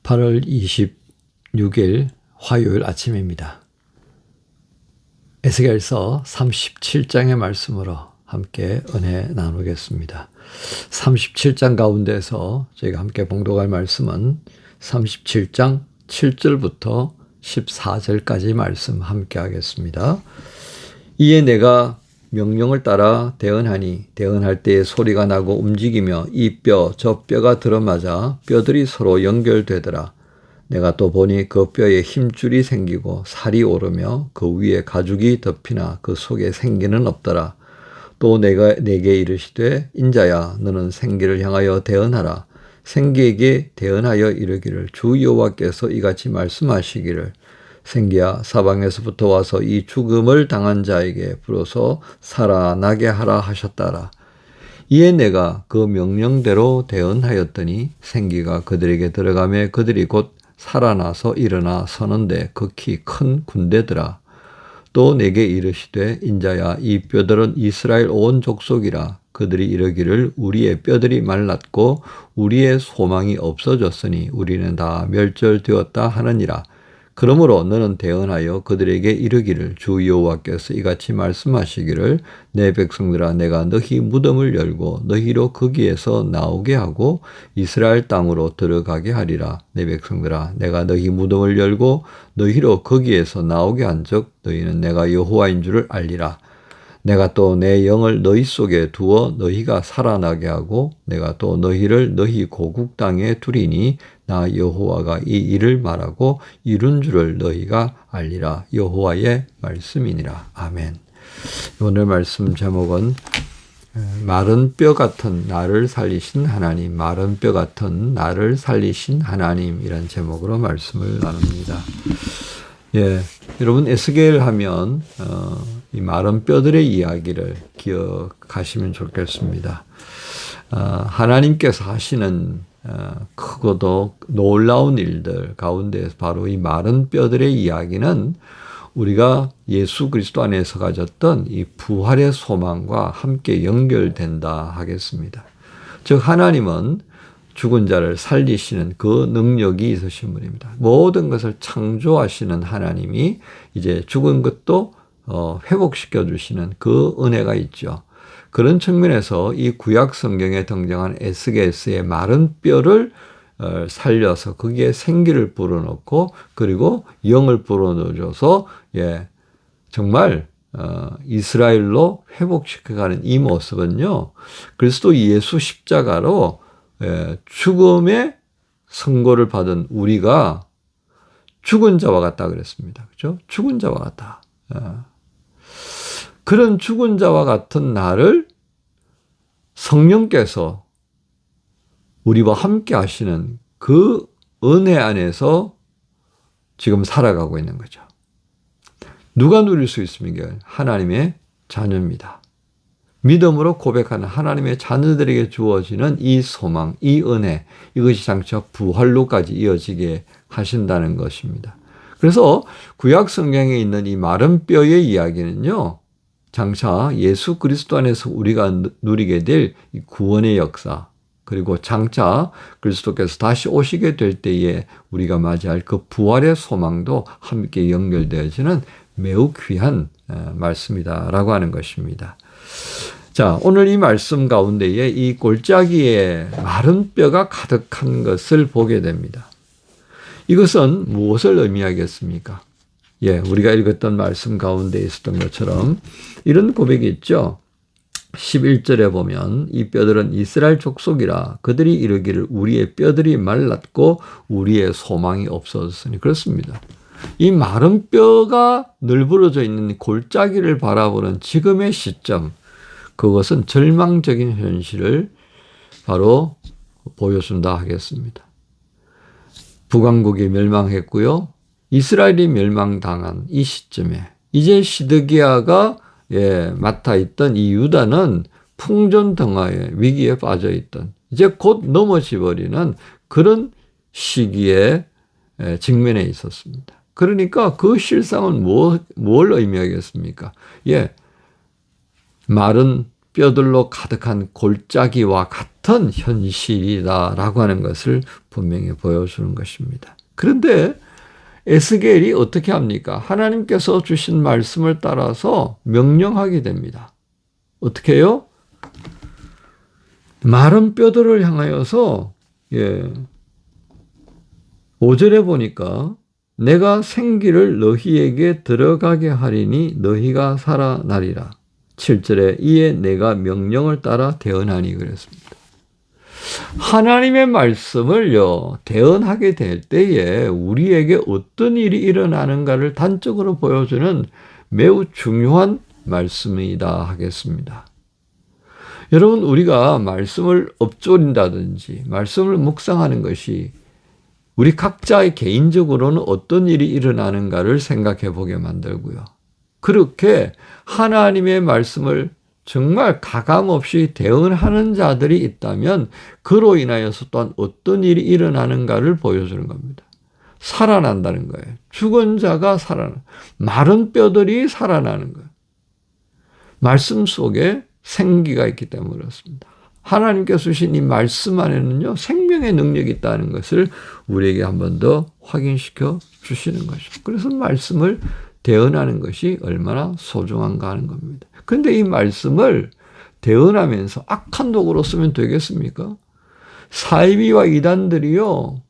8월 26일 화요일 아침입니다. 에스겔서 37장의 말씀으로 함께 은혜 나누겠습니다. 37장 가운데서 저희가 함께 봉독할 말씀은 37장 7절부터 14절까지 말씀 함께 하겠습니다. 이에 내가 명령을 따라 대언하니 대언할 때에 소리가 나고 움직이며 이 뼈 저 뼈가 들어맞아 뼈들이 서로 연결되더라. 내가 또 보니 그 뼈에 힘줄이 생기고 살이 오르며 그 위에 가죽이 덮이나 그 속에 생기는 없더라. 또 내가 내게 이르시되 인자야 너는 생기를 향하여 대언하라. 생기에게 대언하여 이르기를 주 여호와께서 이같이 말씀하시기를 생기야 사방에서부터 와서 이 죽음을 당한 자에게 불어서 살아나게 하라 하셨더라. 이에 내가 그 명령대로 대언하였더니 생기가 그들에게 들어가매 그들이 곧 살아나서 일어나 서는데 극히 큰 군대더라. 또 내게 이르시되 인자야 이 뼈들은 이스라엘 온 족속이라. 그들이 이르기를 우리의 뼈들이 말랐고 우리의 소망이 없어졌으니 우리는 다 멸절되었다 하느니라. 그러므로 너는 대언하여 그들에게 이르기를 주 여호와께서 이같이 말씀하시기를 내 백성들아 내가 너희 무덤을 열고 너희로 거기에서 나오게 하고 이스라엘 땅으로 들어가게 하리라. 내 백성들아 내가 너희 무덤을 열고 너희로 거기에서 나오게 한즉 너희는 내가 여호와인 줄을 알리라. 내가 또 내 영을 너희 속에 두어 너희가 살아나게 하고 내가 또 너희를 너희 고국 땅에 두리니 나 여호와가 이 일을 말하고 이룬 줄을 너희가 알리라. 여호와의 말씀이니라. 아멘. 오늘 말씀 제목은 마른 뼈 같은 나를 살리신 하나님, 마른 뼈 같은 나를 살리신 하나님이란 제목으로 말씀을 나눕니다. 예, 여러분 에스겔 하면 이 마른 뼈들의 이야기를 기억하시면 좋겠습니다. 하나님께서 하시는 크고도 놀라운 일들 가운데서 바로 이 마른 뼈들의 이야기는 우리가 예수 그리스도 안에서 가졌던 이 부활의 소망과 함께 연결된다 하겠습니다. 즉 하나님은 죽은 자를 살리시는 그 능력이 있으신 분입니다. 모든 것을 창조하시는 하나님이 이제 죽은 것도 회복시켜 주시는 그 은혜가 있죠. 그런 측면에서 이 구약 성경에 등장한 에스겔서의 마른 뼈를 살려서 거기에 생기를 불어넣고 그리고 영을 불어넣어줘서 정말 이스라엘로 회복시켜가는 이 모습은요. 그리스도 예수 십자가로 죽음의 선고를 받은 우리가 죽은 자와 같다 그랬습니다. 그렇죠? 죽은 자와 같다. 그런 죽은 자와 같은 나를 성령께서 우리와 함께 하시는 그 은혜 안에서 지금 살아가고 있는 거죠. 누가 누릴 수 있습니까? 하나님의 자녀입니다. 믿음으로 고백하는 하나님의 자녀들에게 주어지는 이 소망, 이 은혜, 이것이 장차 부활로까지 이어지게 하신다는 것입니다. 그래서 구약 성경에 있는 이 마른 뼈의 이야기는요, 장차 예수 그리스도 안에서 우리가 누리게 될 이 구원의 역사, 그리고 장차 그리스도께서 다시 오시게 될 때에 우리가 맞이할 그 부활의 소망도 함께 연결되어지는 매우 귀한 말씀이다라고 하는 것입니다. 자, 오늘 이 말씀 가운데에 이 골짜기에 마른 뼈가 가득한 것을 보게 됩니다. 이것은 무엇을 의미하겠습니까? 우리가 읽었던 말씀 가운데 있었던 것처럼 이런 고백이 있죠. 11절에 보면 이 뼈들은 이스라엘 족속이라 그들이 이르기를 우리의 뼈들이 말랐고 우리의 소망이 없어졌으니 그렇습니다. 이 마른 뼈가 널브러져 있는 골짜기를 바라보는 지금의 시점, 그것은 절망적인 현실을 바로 보여준다 하겠습니다. 북왕국이 멸망했고요. 이스라엘이 멸망당한 이 시점에 이제 시드기야가 맡아있던 이 유다는 풍전등화의 위기에 빠져있던 이제 곧 넘어져 버리는 그런 시기에 직면해 있었습니다. 그러니까 그 실상은 뭘 의미하겠습니까? 마른 뼈들로 가득한 골짜기와 같은 현실이다라고 하는 것을 분명히 보여주는 것입니다. 그런데 에스겔이 어떻게 합니까? 하나님께서 주신 말씀을 따라서 명령하게 됩니다. 어떻게 해요? 마른 뼈들을 향하여서 5절에 보니까 내가 생기를 너희에게 들어가게 하리니 너희가 살아나리라. 7절에 이에 내가 명령을 따라 대언하니 그랬습니다. 하나님의 말씀을요, 대언하게 될 때에 우리에게 어떤 일이 일어나는가를 단적으로 보여주는 매우 중요한 말씀이다 하겠습니다. 여러분, 우리가 말씀을 읊조린다든지 말씀을 묵상하는 것이 우리 각자의 개인적으로는 어떤 일이 일어나는가를 생각해 보게 만들고요. 그렇게 하나님의 말씀을 정말 가감없이 대응하는 자들이 있다면 그로 인하여서 또한 어떤 일이 일어나는가를 보여주는 겁니다. 살아난다는 거예요. 죽은 자가 마른 뼈들이 살아나는 거예요. 말씀 속에 생기가 있기 때문에 그렇습니다. 하나님께서 주신 이 말씀 안에는요, 생명의 능력이 있다는 것을 우리에게 한 번 더 확인시켜 주시는 거죠. 그래서 말씀을 대언하는 것이 얼마나 소중한가 하는 겁니다. 그런데 이 말씀을 대언하면서 악한 도구로 쓰면 되겠습니까? 사이비와 이단들이요,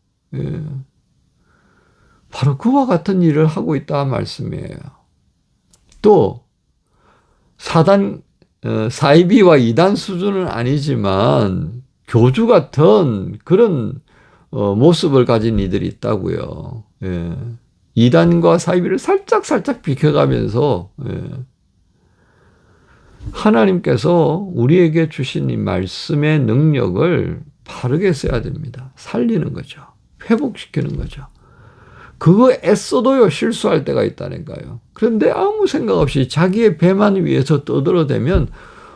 바로 그와 같은 일을 하고 있다 말씀이에요. 또 사이비와 이단 수준은 아니지만 교주 같은 그런 모습을 가진 이들이 있다고요. 이단과 사이비를 살짝 비켜가면서 하나님께서 우리에게 주신 이 말씀의 능력을 바르게 써야 됩니다. 살리는 거죠. 회복시키는 거죠. 그거 애써도요, 실수할 때가 있다니까요. 그런데 아무 생각 없이 자기의 배만 위해서 떠들어대면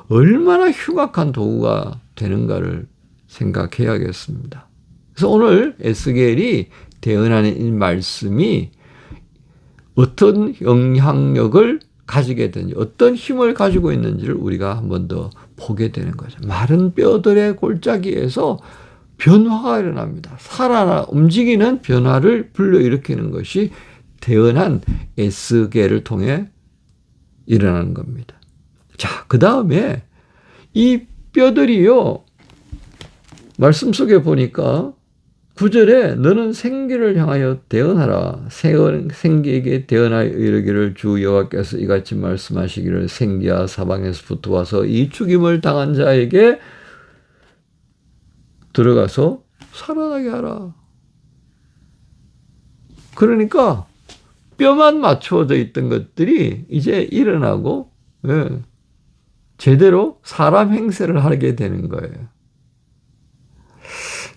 얼마나 흉악한 도구가 되는가를 생각해야겠습니다. 그래서 오늘 에스겔이 대언하는 이 말씀이 어떤 영향력을 가지게 되는지, 어떤 힘을 가지고 있는지를 우리가 한 번 더 보게 되는 거죠. 마른 뼈들의 골짜기에서 변화가 일어납니다. 움직이는 변화를 불러일으키는 것이 대언한 에스겔을 통해 일어나는 겁니다. 자, 그 다음에 이 뼈들이요, 말씀 속에 보니까 9절에 너는 생기를 향하여 대언하라. 생기에게 대언하여 이르기를 주 여호와께서 이같이 말씀하시기를 생기야 사방에서 붙어와서 이 죽임을 당한 자에게 들어가서 살아나게 하라. 그러니까 뼈만 맞춰져 있던 것들이 이제 일어나고 제대로 사람 행세를 하게 되는 거예요.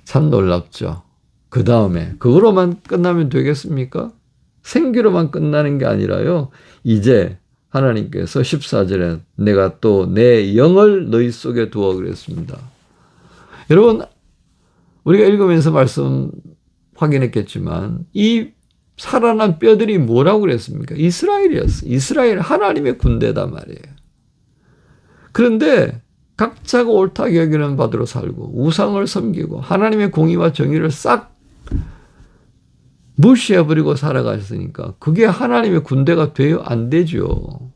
참 놀랍죠. 그 다음에 그거로만 끝나면 되겠습니까? 생기로만 끝나는 게 아니라요. 이제 하나님께서 14절에 내가 또 내 영을 너희 속에 두어 그랬습니다. 여러분, 우리가 읽으면서 말씀 확인했겠지만 이 살아난 뼈들이 뭐라고 그랬습니까? 이스라엘이었어요. 이스라엘 하나님의 군대단 말이에요. 그런데 각자가 옳다고 여기는 바대로 살고 우상을 섬기고 하나님의 공의와 정의를 싹 무시해버리고 살아갔으니까 그게 하나님의 군대가 돼요? 안 되죠.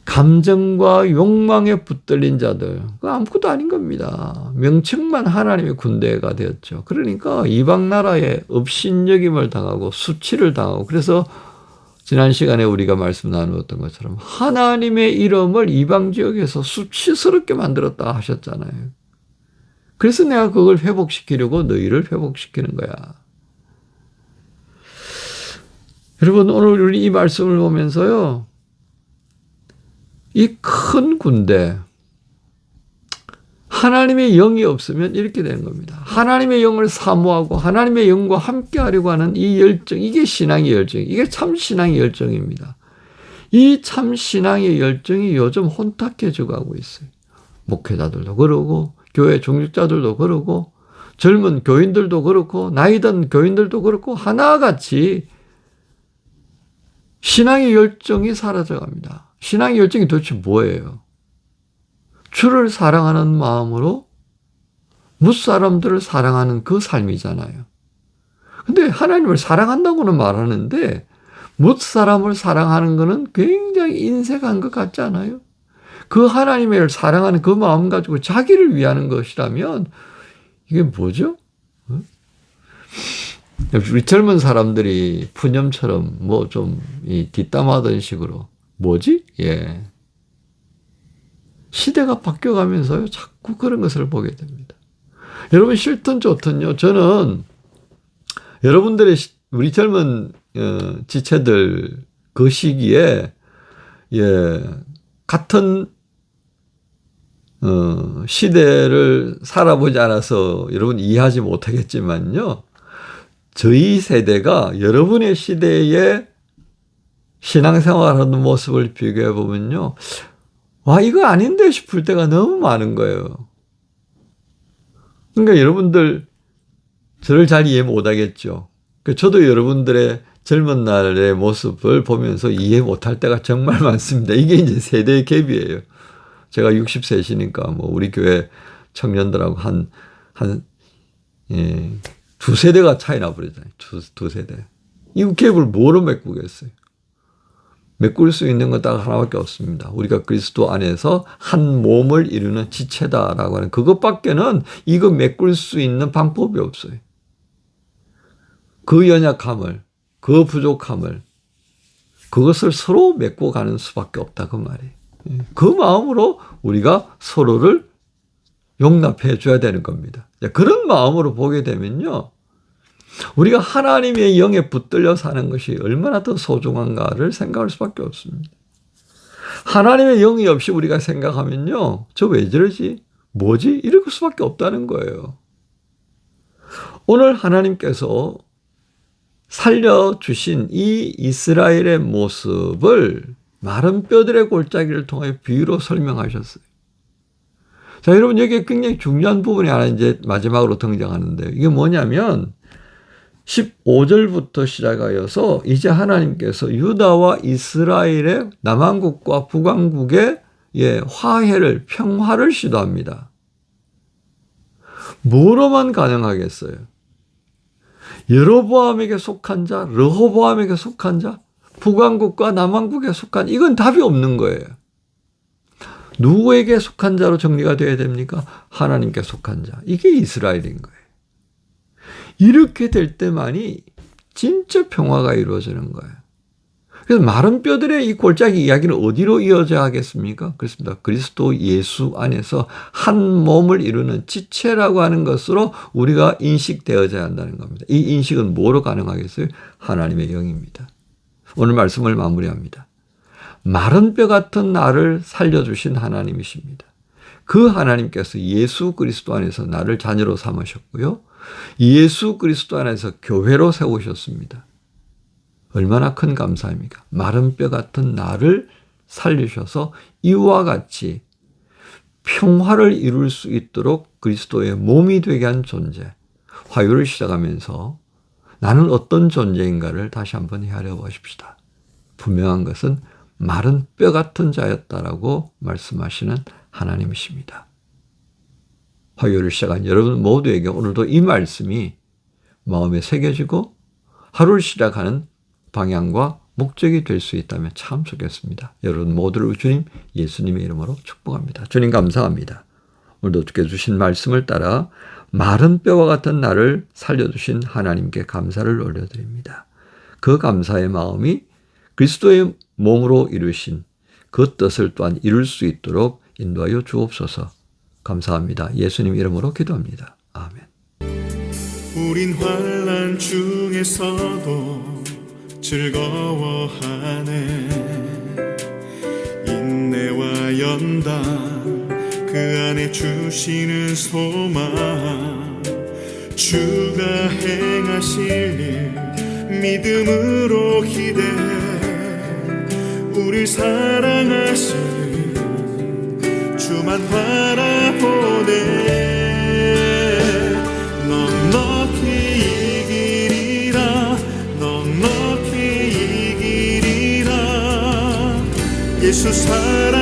감정과 욕망에 붙들린 자들, 그거 아무것도 아닌 겁니다. 명칭만 하나님의 군대가 되었죠. 그러니까 이방 나라에 업신여김을 당하고 수치를 당하고, 그래서 지난 시간에 우리가 말씀 나누었던 것처럼 하나님의 이름을 이방 지역에서 수치스럽게 만들었다 하셨잖아요. 그래서 내가 그걸 회복시키려고 너희를 회복시키는 거야. 여러분, 오늘 우리 이 말씀을 보면서요, 이 큰 군대, 하나님의 영이 없으면 이렇게 되는 겁니다. 하나님의 영을 사모하고 하나님의 영과 함께 하려고 하는 이 열정, 이게 신앙의 열정, 이게 참 신앙의 열정입니다. 이 참 신앙의 열정이 요즘 혼탁해져 가고 있어요. 목회자들도 그러고 교회 중직자들도 그러고 젊은 교인들도 그렇고 나이 든 교인들도 그렇고 하나같이 신앙의 열정이 사라져 갑니다. 신앙의 열정이 도대체 뭐예요? 주를 사랑하는 마음으로 무사람들을 사랑하는 그 삶이잖아요. 근데 하나님을 사랑한다고는 말하는데 무사람을 사랑하는 것은 굉장히 인색한 것 같지 않아요? 그 하나님을 사랑하는 그 마음 가지고 자기를 위하는 것이라면 이게 뭐죠? 우리 젊은 사람들이 푸념처럼 뭐 좀 뒷담화하던 식으로 뭐지? 예. 시대가 바뀌어가면서요 자꾸 그런 것을 보게 됩니다. 여러분 싫든 좋든요. 저는 여러분들의 우리 젊은 지체들 그 시기에 같은 시대를 살아보지 않아서 여러분 이해하지 못하겠지만요. 저희 세대가 여러분의 시대에 신앙생활하는 모습을 비교해 보면요. 와, 이거 아닌데 싶을 때가 너무 많은 거예요. 그러니까 여러분들 저를 잘 이해 못하겠죠. 저도 여러분들의 젊은 날의 모습을 보면서 이해 못할 때가 정말 많습니다. 이게 이제 세대의 갭이에요. 제가 60세시니까 뭐 우리 교회 청년들하고 두 세대가 차이 나버리잖아요. 두 세대. 이 갭을 뭐로 메꾸겠어요? 메꿀 수 있는 건 딱 하나밖에 없습니다. 우리가 그리스도 안에서 한 몸을 이루는 지체다라고 하는 그것밖에는 이거 메꿀 수 있는 방법이 없어요. 그 연약함을, 그 부족함을, 그것을 서로 메꿔 가는 수밖에 없다 그 말이에요. 그 마음으로 우리가 서로를 용납해 줘야 되는 겁니다. 그런 마음으로 보게 되면요. 우리가 하나님의 영에 붙들려 사는 것이 얼마나 더 소중한가를 생각할 수밖에 없습니다. 하나님의 영이 없이 우리가 생각하면요. 저 왜 저러지? 뭐지? 이럴 수밖에 없다는 거예요. 오늘 하나님께서 살려주신 이 이스라엘의 모습을 마른 뼈들의 골짜기를 통해 비유로 설명하셨어요. 자, 여러분 여기에 굉장히 중요한 부분이 하나 이제 마지막으로 등장하는데 이게 뭐냐면 15절부터 시작하여서 이제 하나님께서 유다와 이스라엘의 남왕국과 북왕국의 화해를 평화를 시도합니다. 뭐로만 가능하겠어요? 여로보암에게 속한 자, 르호보암에게 속한 자, 북왕국과 남왕국에 속한 이건 답이 없는 거예요. 누구에게 속한 자로 정리가 되어야 됩니까? 하나님께 속한 자. 이게 이스라엘인 거예요. 이렇게 될 때만이 진짜 평화가 이루어지는 거예요. 그래서 마른 뼈들의 이 골짜기 이야기는 어디로 이어져야 하겠습니까? 그렇습니다. 그리스도 예수 안에서 한 몸을 이루는 지체라고 하는 것으로 우리가 인식되어져야 한다는 겁니다. 이 인식은 뭐로 가능하겠어요? 하나님의 영입니다. 오늘 말씀을 마무리합니다. 마른 뼈 같은 나를 살려주신 하나님이십니다. 그 하나님께서 예수 그리스도 안에서 나를 자녀로 삼으셨고요. 예수 그리스도 안에서 교회로 세우셨습니다. 얼마나 큰 감사입니까? 마른 뼈 같은 나를 살리셔서 이와 같이 평화를 이룰 수 있도록 그리스도의 몸이 되게 한 존재. 화요를 시작하면서 나는 어떤 존재인가를 다시 한번 헤아려 보십시다. 분명한 것은 마른 뼈 같은 자였다라고 말씀하시는 하나님이십니다. 화요일을 시작한 여러분 모두에게 오늘도 이 말씀이 마음에 새겨지고 하루를 시작하는 방향과 목적이 될 수 있다면 참 좋겠습니다. 여러분 모두를 주님 예수님의 이름으로 축복합니다. 주님 감사합니다. 오늘도 주께 주신 말씀을 따라 마른 뼈와 같은 나를 살려주신 하나님께 감사를 올려드립니다. 그 감사의 마음이 그리스도의 몸으로 이루신 그 뜻을 또한 이룰 수 있도록 인도하여 주옵소서. 감사합니다. 예수님 이름으로 기도합니다. 아멘. 우린 환난 중에서도 즐거워하네. 인내와 연단 그 안에 주시는 소망 주가 행하실 일 믿음으로 기대해. 우릴 사랑하시는 주만 바라보네. 넉넉히 이기리라. 넉넉히 이기리라. 예수 사랑